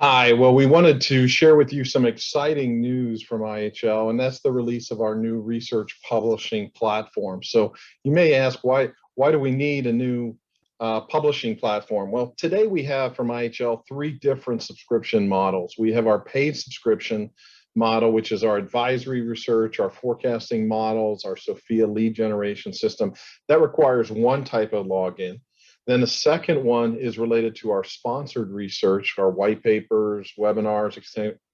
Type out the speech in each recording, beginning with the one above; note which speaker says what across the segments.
Speaker 1: Hi, well, we wanted to share with you some exciting news from IHL, and that's the release of our new research publishing platform. So you may ask, why do we need a new publishing platform? Well, today we have from IHL three different subscription models. We have our paid subscription model, which is our advisory research, our forecasting models, our Sophia lead generation system. That requires one type of login. Then the second one is related to our sponsored research, our white papers, webinars,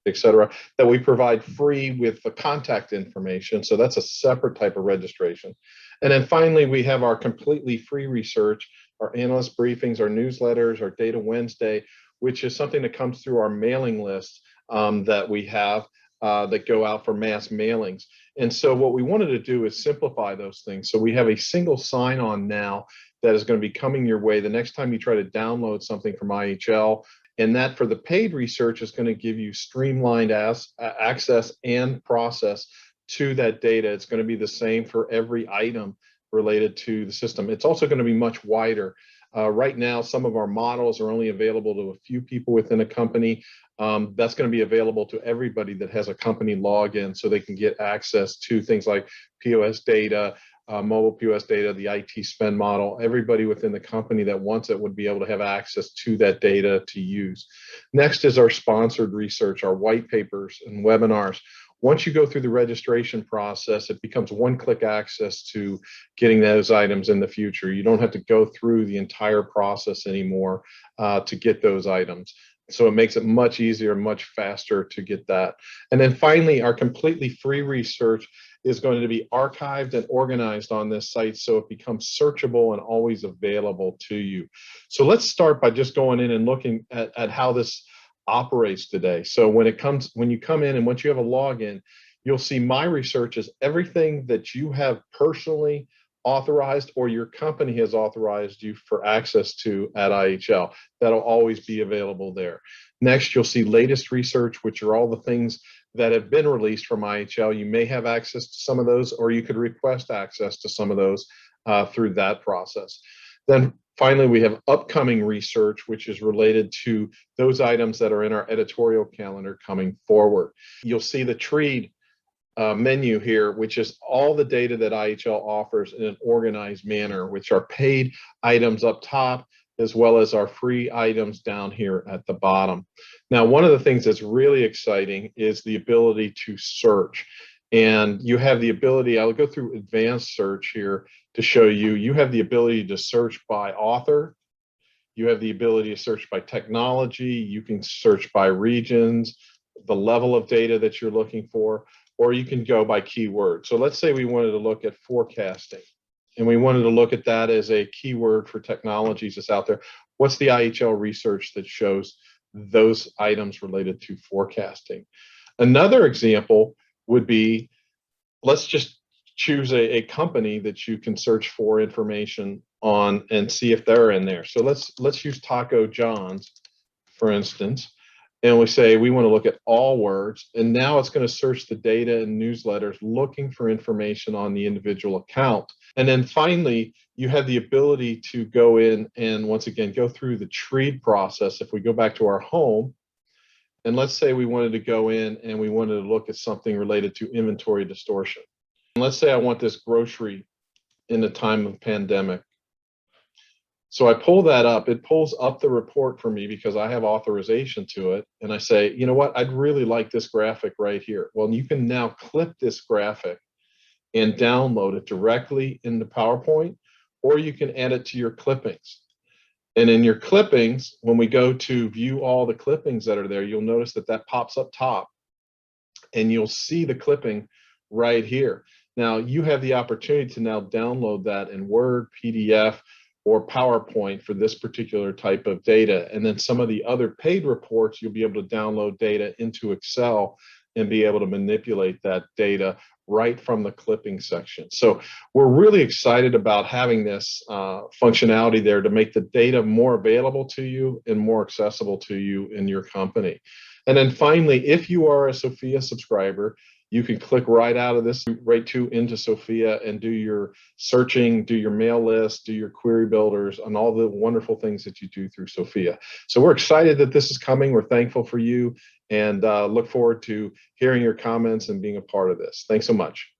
Speaker 1: et cetera, that we provide free with the contact information. So that's a separate type of registration. And then finally, we have our completely free research, our analyst briefings, our newsletters, our Data Wednesday, which is something that comes through our mailing list that we have that go out for mass mailings. And so what we wanted to do is simplify those things. So we have a single sign-on now that is going to be coming your way the next time you try to download something from IHL. And that for the paid research is going to give you streamlined access and process to that data. It's going to be the same for every item related to the system. It's also going to be much wider. Right now, some of our models are only available to a few people within a company. That's going to be available to everybody that has a company login so they can get access to things like POS data, mobile POS data, the IT spend model. Everybody within the company that wants it would be able to have access to that data to use. Next is our sponsored research, our white papers and webinars. Once you go through the registration process, it becomes one-click access to getting those items in the future. You don't have to go through the entire process anymore to get those items. So it makes it much easier, much faster to get that. And then finally, our completely free research is going to be archived and organized on this site so it becomes searchable and always available to you. So let's start by just going in and looking at how this operates today. So when you come in and once you have a login, you'll see my research is everything that you have personally authorized or your company has authorized you for access to at IHL. That'll always be available there. Next, you'll see latest research, which are all the things that have been released from IHL. You may have access to some of those, or you could request access to some of those through that process. Then finally, we have upcoming research, which is related to those items that are in our editorial calendar coming forward. You'll see the tree menu here, which is all the data that IHL offers in an organized manner, which are paid items up top, as well as our free items down here at the bottom. Now, one of the things that's really exciting is the ability to search. And you have the ability, I'll go through advanced search here to show you, you have the ability to search by author. You have the ability to search by technology. You can search by regions, the level of data that you're looking for, or you can go by keyword. So let's say we wanted to look at forecasting and we wanted to look at that as a keyword for technologies that's out there. What's the IHL research that shows those items related to forecasting? Another example would be, let's just choose a company that you can search for information on and see if they're in there. So let's use Taco John's, for instance, and we say we want to look at all words, and now it's going to search the data and newsletters looking for information on the individual account. And then finally, you have the ability to go in and once again go through the tree process. If we go back to our home, and let's say we wanted to go in and we wanted to look at something related to inventory distortion. And let's say I want this grocery in the time of pandemic. So I pull that up, it pulls up the report for me because I have authorization to it. And I say, you know what, I'd really like this graphic right here. Well, you can now clip this graphic and download it directly into PowerPoint, or you can add it to your clippings. And in your clippings, when we go to view all the clippings that are there, you'll notice that that pops up top and you'll see the clipping right here. Now you have the opportunity to now download that in Word, PDF, or PowerPoint for this particular type of data. And then some of the other paid reports, you'll be able to download data into Excel and be able to manipulate that data right from the clipping section. So we're really excited about having this functionality there to make the data more available to you and more accessible to you in your company. And then finally, if you are a Sophia subscriber, you can click right out of this right to into Sophia and do your searching, do your mail list, do your query builders, and all the wonderful things that you do through Sophia. So we're excited that this is coming. We're thankful for you, and look forward to hearing your comments and being a part of this. Thanks so much.